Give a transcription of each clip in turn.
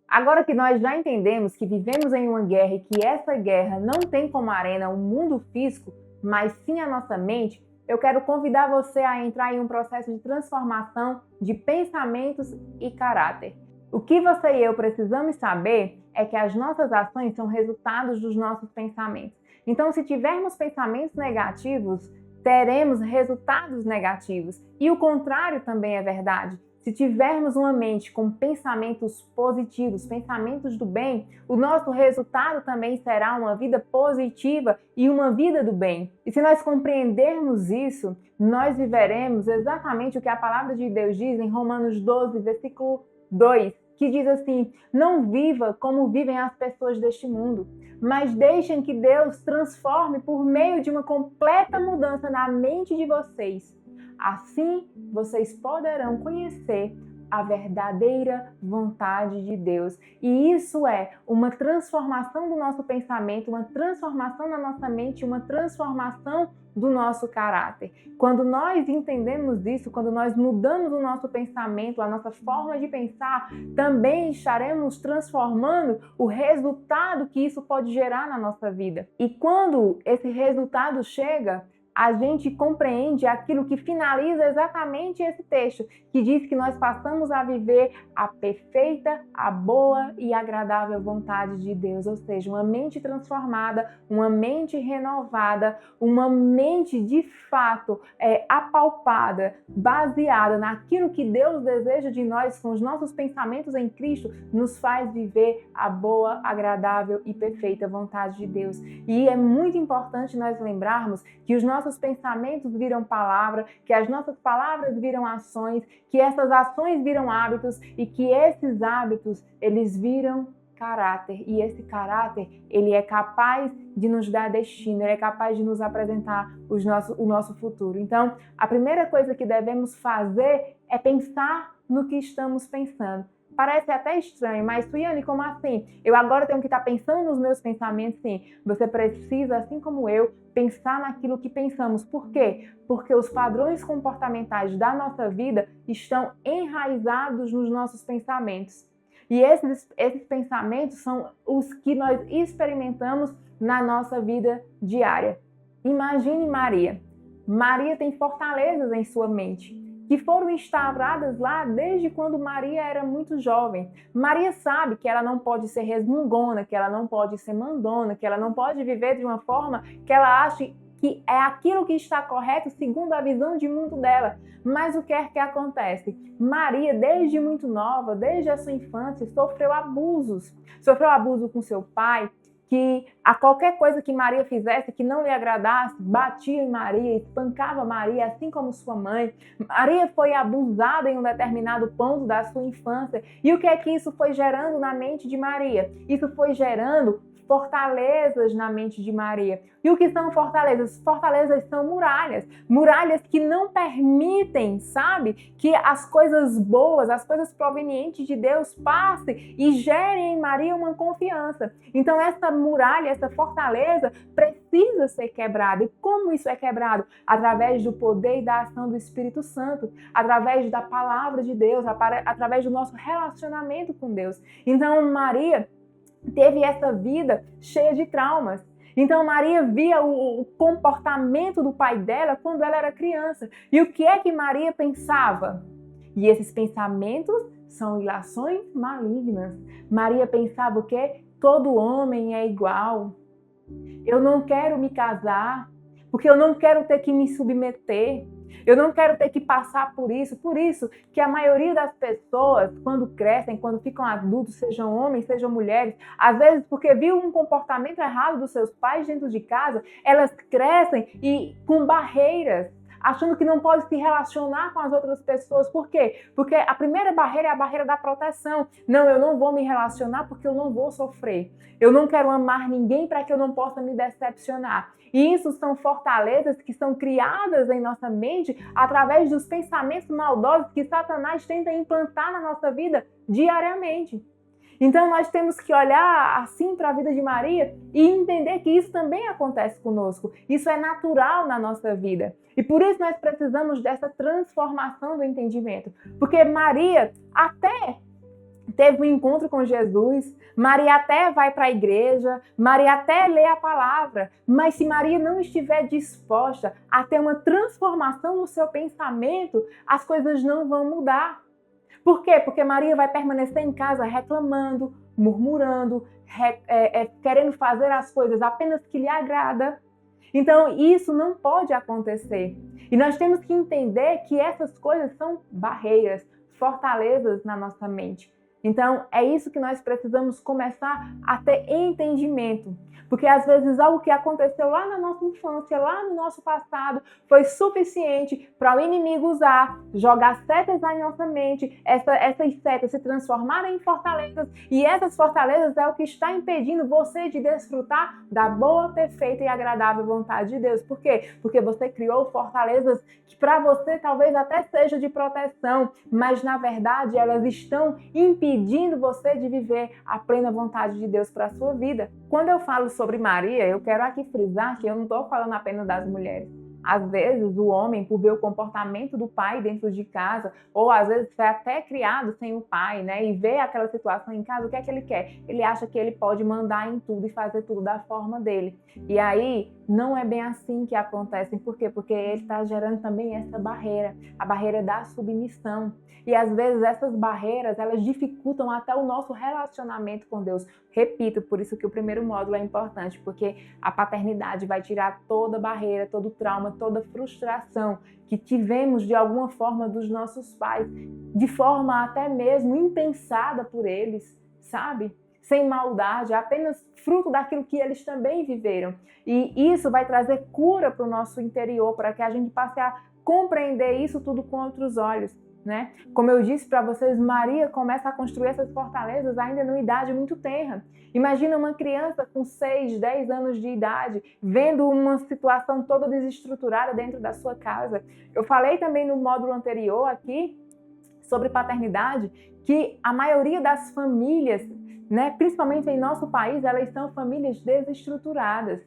Agora que nós já entendemos que vivemos em uma guerra e que essa guerra não tem como arena o mundo físico, mas sim a nossa mente, eu quero convidar você a entrar em um processo de transformação de pensamentos e caráter. O que você e eu precisamos saber é que as nossas ações são resultados dos nossos pensamentos. Então, se tivermos pensamentos negativos, teremos resultados negativos. E o contrário também é verdade. Se tivermos uma mente com pensamentos positivos, pensamentos do bem, o nosso resultado também será uma vida positiva e uma vida do bem. E se nós compreendermos isso, nós viveremos exatamente o que a palavra de Deus diz em Romanos 12, versículo 2, que diz assim: não viva como vivem as pessoas deste mundo, mas deixem que Deus transforme por meio de uma completa mudança na mente de vocês. Assim, vocês poderão conhecer a verdadeira vontade de Deus. E isso é uma transformação do nosso pensamento, uma transformação na nossa mente, uma transformação do nosso caráter. Quando nós entendemos isso, quando nós mudamos o nosso pensamento, a nossa forma de pensar, também estaremos transformando o resultado que isso pode gerar na nossa vida. E quando esse resultado chega, a gente compreende aquilo que finaliza exatamente esse texto, que diz que nós passamos a viver a perfeita, a boa e agradável vontade de Deus, ou seja, uma mente transformada, uma mente renovada, uma mente de fato apalpada, baseada naquilo que Deus deseja de nós, com os nossos pensamentos em Cristo, nos faz viver a boa, agradável e perfeita vontade de Deus. E é muito importante nós lembrarmos que os nossos pensamentos viram palavra, que as nossas palavras viram ações, que essas ações viram hábitos e que esses hábitos, eles viram caráter. E esse caráter, ele é capaz de nos dar destino, ele é capaz de nos apresentar o nosso futuro. Então, a primeira coisa que devemos fazer é pensar no que estamos pensando. Parece até estranho, mas Suiane, como assim? Eu agora tenho que estar pensando nos meus pensamentos? Sim, você precisa, assim como eu, pensar naquilo que pensamos. Por quê? Porque os padrões comportamentais da nossa vida estão enraizados nos nossos pensamentos. E esses pensamentos são os que nós experimentamos na nossa vida diária. Imagine Maria. Maria tem fortalezas em sua mente, que foram instauradas lá desde quando Maria era muito jovem. Maria sabe que ela não pode ser resmungona, que ela não pode ser mandona, que ela não pode viver de uma forma que ela ache que é aquilo que está correto segundo a visão de mundo dela. Mas o que é que acontece? Maria, desde muito nova, desde a sua infância, sofreu abusos. Sofreu abuso com seu pai, que a qualquer coisa que Maria fizesse que não lhe agradasse, batia em Maria, espancava Maria, assim como sua mãe. Maria foi abusada em um determinado ponto da sua infância. E o que é que isso foi gerando na mente de Maria? Isso foi gerando fortalezas na mente de Maria. E o que são fortalezas? Fortalezas são muralhas. Muralhas que não permitem, sabe, que as coisas boas, as coisas provenientes de Deus passem e gerem em Maria uma confiança. Então essa muralha, essa fortaleza precisa ser quebrada. E como isso é quebrado? Através do poder e da ação do Espírito Santo, através da palavra de Deus, através do nosso relacionamento com Deus. Então Maria teve essa vida cheia de traumas. Então Maria via o comportamento do pai dela quando ela era criança. E o que é que Maria pensava? E esses pensamentos são ilações malignas. Maria pensava o quê? Todo homem é igual. Eu não quero me casar, porque eu não quero ter que me submeter. Eu não quero ter que passar por isso. Por isso que a maioria das pessoas, quando crescem, quando ficam adultos, sejam homens, sejam mulheres, às vezes porque viu um comportamento errado dos seus pais dentro de casa, elas crescem e com barreiras, achando que não pode se relacionar com as outras pessoas. Por quê? Porque a primeira barreira é a barreira da proteção. Não, eu não vou me relacionar porque eu não vou sofrer. Eu não quero amar ninguém para que eu não possa me decepcionar. E isso são fortalezas que são criadas em nossa mente através dos pensamentos maldosos que Satanás tenta implantar na nossa vida diariamente. Então nós temos que olhar assim para a vida de Maria e entender que isso também acontece conosco. Isso é natural na nossa vida. E por isso nós precisamos dessa transformação do entendimento. Porque Maria, até teve um encontro com Jesus, Maria até vai para a igreja, Maria até lê a palavra, mas se Maria não estiver disposta a ter uma transformação no seu pensamento, as coisas não vão mudar. Por quê? Porque Maria vai permanecer em casa reclamando, murmurando, querendo fazer as coisas apenas que lhe agrada. Então, isso não pode acontecer. E nós temos que entender que essas coisas são barreiras, fortalezas na nossa mente. Então, é isso que nós precisamos começar a ter entendimento. Porque às vezes algo que aconteceu lá na nossa infância, lá no nosso passado, foi suficiente para o inimigo usar, jogar setas na nossa mente, essas setas se transformarem em fortalezas, e essas fortalezas é o que está impedindo você de desfrutar da boa, perfeita e agradável vontade de Deus. Por quê? Porque você criou fortalezas que para você talvez até seja de proteção, mas na verdade elas estão impedindo você de viver a plena vontade de Deus para a sua vida. Quando eu falo sobre Maria, eu quero aqui frisar que eu não estou falando apenas das mulheres. Às vezes, o homem, por ver o comportamento do pai dentro de casa, ou às vezes foi até criado sem o pai, né? E vê aquela situação em casa, o que é que ele quer? Ele acha que ele pode mandar em tudo e fazer tudo da forma dele. E aí, não é bem assim que acontece. Por quê? Porque ele está gerando também essa barreira, a barreira da submissão. E às vezes essas barreiras, elas dificultam até o nosso relacionamento com Deus. Repito, por isso que o primeiro módulo é importante, porque a paternidade vai tirar toda barreira, todo trauma, toda frustração que tivemos de alguma forma dos nossos pais, de forma até mesmo impensada por eles, sabe? Sem maldade, apenas fruto daquilo que eles também viveram. E isso vai trazer cura para o nosso interior, para que a gente passe a compreender isso tudo com outros olhos. Né? Como eu disse para vocês, Maria começa a construir essas fortalezas ainda numa idade muito tenra. Imagina uma criança com 6, 10 anos de idade, vendo uma situação toda desestruturada dentro da sua casa. Eu falei também no módulo anterior aqui, sobre paternidade, que a maioria das famílias, né, principalmente em nosso país, elas são famílias desestruturadas.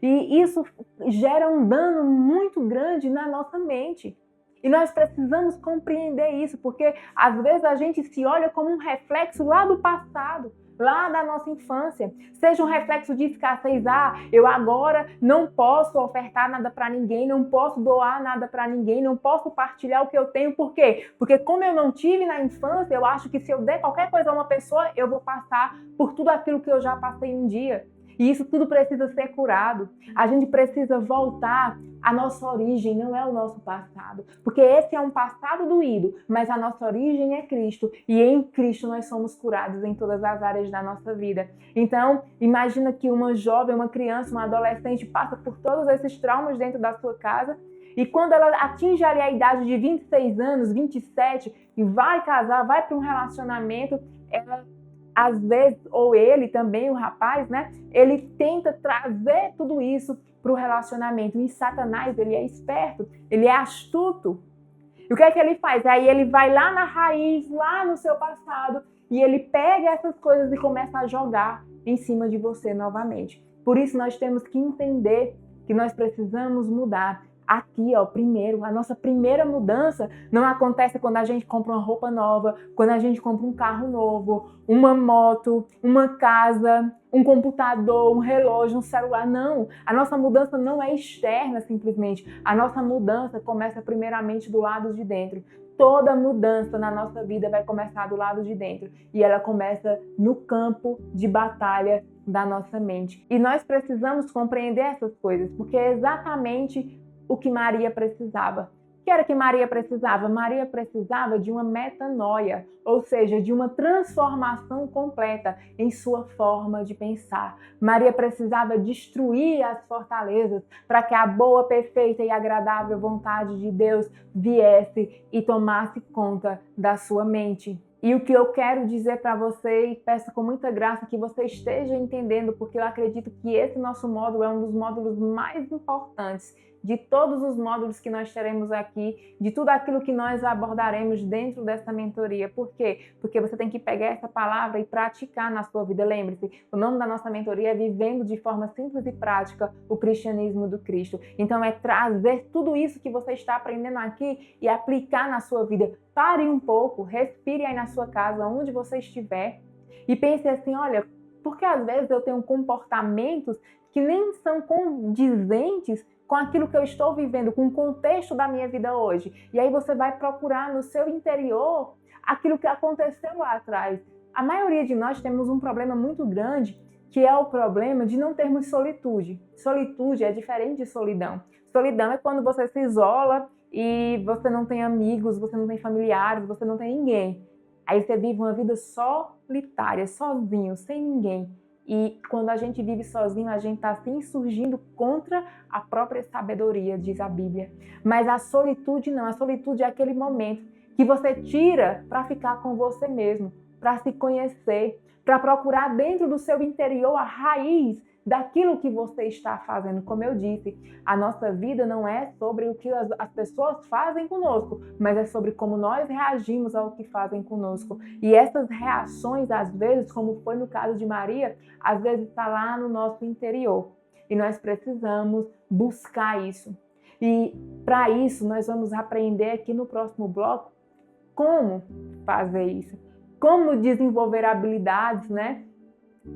E isso gera um dano muito grande na nossa mente. E nós precisamos compreender isso, porque às vezes a gente se olha como um reflexo lá do passado, lá da nossa infância. Seja um reflexo de escassez, eu agora não posso ofertar nada para ninguém, não posso doar nada para ninguém, não posso partilhar o que eu tenho. Por quê? Porque como eu não tive na infância, eu acho que se eu der qualquer coisa a uma pessoa, eu vou passar por tudo aquilo que eu já passei um dia. E isso tudo precisa ser curado. A gente precisa voltar à nossa origem, não é o nosso passado. Porque esse é um passado doído, mas a nossa origem é Cristo. E em Cristo nós somos curados em todas as áreas da nossa vida. Então, imagina que uma jovem, uma criança, uma adolescente passa por todos esses traumas dentro da sua casa. E quando ela atinge ali a idade de 26 anos, 27, e vai casar, vai para um relacionamento, ela às vezes, ou ele também, o rapaz, né? Ele tenta trazer tudo isso para o relacionamento. E Satanás, ele é esperto, ele é astuto. E o que é que ele faz? Aí ele vai lá na raiz, lá no seu passado, e ele pega essas coisas e começa a jogar em cima de você novamente. Por isso nós temos que entender que nós precisamos mudar. Aqui, primeiro, a nossa primeira mudança não acontece quando a gente compra uma roupa nova, quando a gente compra um carro novo, uma moto, uma casa, um computador, um relógio, um celular. Não, a nossa mudança não é externa simplesmente. A nossa mudança começa primeiramente do lado de dentro. Toda mudança na nossa vida vai começar do lado de dentro e ela começa no campo de batalha da nossa mente. E nós precisamos compreender essas coisas, porque é exatamente o que Maria precisava. O que era que Maria precisava? Maria precisava de uma metanoia, ou seja, de uma transformação completa em sua forma de pensar. Maria precisava destruir as fortalezas para que a boa, perfeita e agradável vontade de Deus viesse e tomasse conta da sua mente. E o que eu quero dizer para você, e peço com muita graça que você esteja entendendo, porque eu acredito que esse nosso módulo é um dos módulos mais importantes de todos os módulos que nós teremos aqui, de tudo aquilo que nós abordaremos dentro dessa mentoria. Por quê? Porque você tem que pegar essa palavra e praticar na sua vida. Lembre-se, o nome da nossa mentoria é Vivendo de Forma Simples e Prática o Cristianismo do Cristo. Então é trazer tudo isso que você está aprendendo aqui e aplicar na sua vida. Pare um pouco, respire aí na sua casa, onde você estiver, e pense assim, olha, porque às vezes eu tenho comportamentos que nem são condizentes com aquilo que eu estou vivendo, com o contexto da minha vida hoje. E aí você vai procurar no seu interior aquilo que aconteceu lá atrás. A maioria de nós temos um problema muito grande, que é o problema de não termos solitude. Solitude é diferente de solidão. Solidão é quando você se isola e você não tem amigos, você não tem familiares, você não tem ninguém. Aí você vive uma vida solitária, sozinho, sem ninguém. E quando a gente vive sozinho, a gente está se insurgindo contra a própria sabedoria, diz a Bíblia. Mas a solitude não. A solitude é aquele momento que você tira para ficar com você mesmo, para se conhecer, para procurar dentro do seu interior a raiz daquilo que você está fazendo. Como eu disse, a nossa vida não é sobre o que as pessoas fazem conosco, mas é sobre como nós reagimos ao que fazem conosco. E essas reações, às vezes, como foi no caso de Maria, às vezes está lá no nosso interior. E nós precisamos buscar isso. E para isso, nós vamos aprender aqui no próximo bloco como fazer isso. Como desenvolver habilidades, né?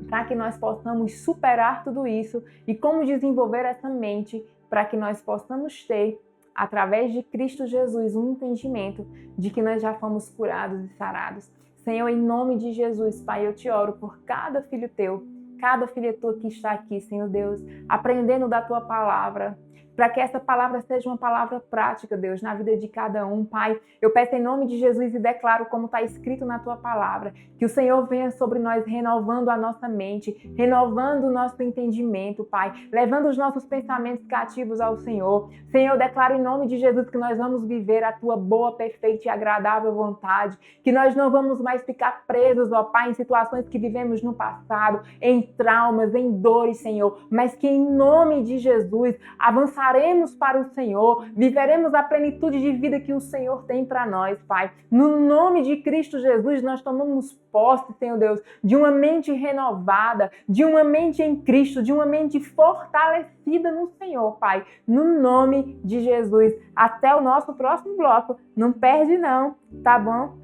Para que nós possamos superar tudo isso e como desenvolver essa mente para que nós possamos ter, através de Cristo Jesus, um entendimento de que nós já fomos curados e sarados. Senhor, em nome de Jesus, Pai, eu te oro por cada filho teu, cada filha tua que está aqui, Senhor Deus, aprendendo da tua palavra, para que essa palavra seja uma palavra prática, Deus, na vida de cada um, Pai. Eu peço em nome de Jesus e declaro como está escrito na tua palavra, que o Senhor venha sobre nós renovando a nossa mente, renovando o nosso entendimento, Pai, levando os nossos pensamentos cativos ao Senhor. Senhor, eu declaro em nome de Jesus que nós vamos viver a tua boa, perfeita e agradável vontade, que nós não vamos mais ficar presos, ó Pai, em situações que vivemos no passado, em traumas, em dores, Senhor, mas que em nome de Jesus avançaremos para o Senhor, viveremos a plenitude de vida que o Senhor tem para nós, Pai. No nome de Cristo Jesus, nós tomamos posse, Senhor Deus, de uma mente renovada, de uma mente em Cristo, de uma mente fortalecida no Senhor, Pai. No nome de Jesus. Até o nosso próximo bloco. Não perde não, tá bom?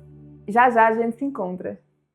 Já já a gente se encontra.